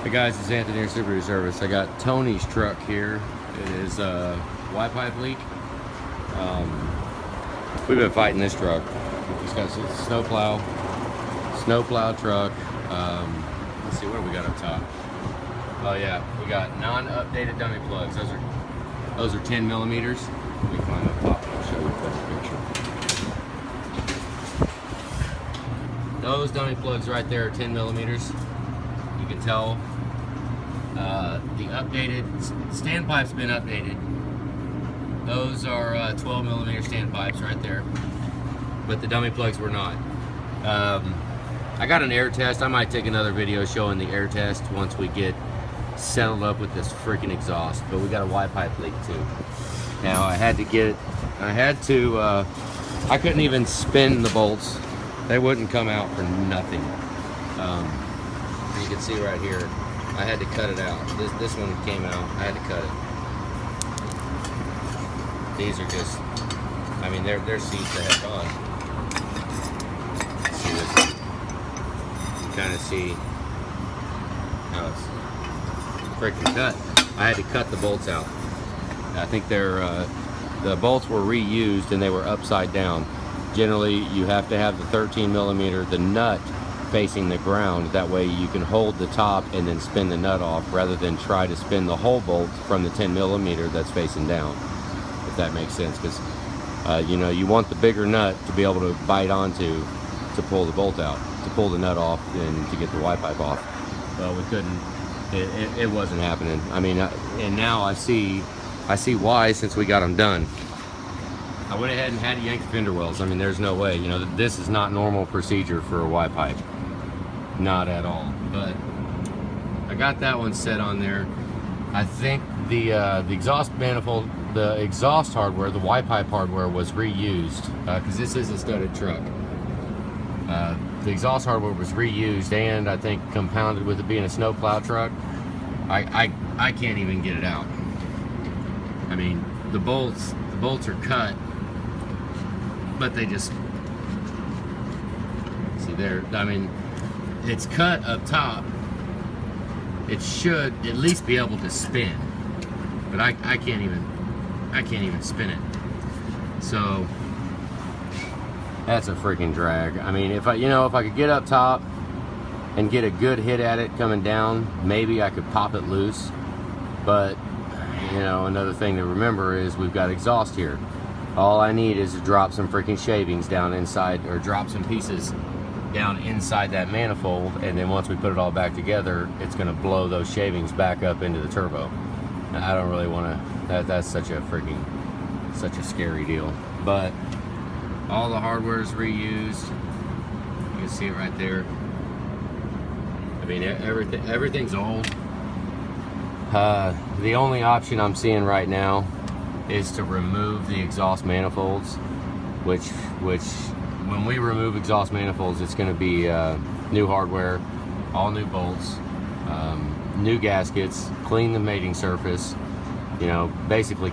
Hey guys, it's Anthony here, Subaru Service. I got Tony's truck here. It is a Y pipe leak. We've been fighting this truck. He's got a snowplow truck. Let's see, what do we got up top? Oh yeah, we got non-updated dummy plugs. Those are 10 millimeters. Let me climb up top and I'll show you a better picture. Those dummy plugs right there are 10 millimeters. You can tell the updated standpipe's been updated. Those are 12 millimeter standpipes right there, but the dummy plugs were not. I got an air test. I might take another video showing the air test once we get settled up with this freaking exhaust, but we got a Y pipe leak too. Now I couldn't even spin the bolts. They wouldn't come out for nothing. You can see right here, I had to cut it out. This one came out, I had to cut it. These are just, I mean, they're seized the heck on. See this? You kind of see how it's freaking cut. I had to cut the bolts out. I think the bolts were reused and they were upside down. Generally, you have to have the 13 millimeter, the nut facing the ground. That way you can hold the top and then spin the nut off rather than try to spin the whole bolt from the 10 millimeter that's facing down, if that makes sense. Because you know, you want the bigger nut to be able to bite onto to pull the bolt out, to pull the nut off and to get the Y pipe off. Well, we couldn't. It wasn't happening. I mean, and now I see why, since we got them done. I went ahead and had to yank the fender wells. I mean, there's no way. You know, this is not normal procedure for a Y pipe. Not at all. But I got that one set on there. I think the exhaust manifold, the exhaust hardware, the Y pipe hardware was reused because this is a studded truck. The exhaust hardware was reused and I think compounded with it being a snowplow truck. I can't even get it out. I mean, the bolts are cut, but they just, see there, I mean, it's cut up top. It should at least be able to spin, but I can't even spin it. So that's a freaking drag. I mean, if I could get up top and get a good hit at it coming down, maybe I could pop it loose. But you know, another thing to remember is we've got exhaust here. All I need is to drop some freaking shavings down inside, or drop some pieces down inside that manifold, and then once we put it all back together, it's going to blow those shavings back up into the turbo. Now, I don't really want to, that's such a scary deal. But all the hardware is reused. You can see it right there. I mean, everything's old. The only option I'm seeing right now is to remove the exhaust manifolds, which when we remove exhaust manifolds, it's going to be new hardware, all new bolts, new gaskets, clean the mating surface, you know, basically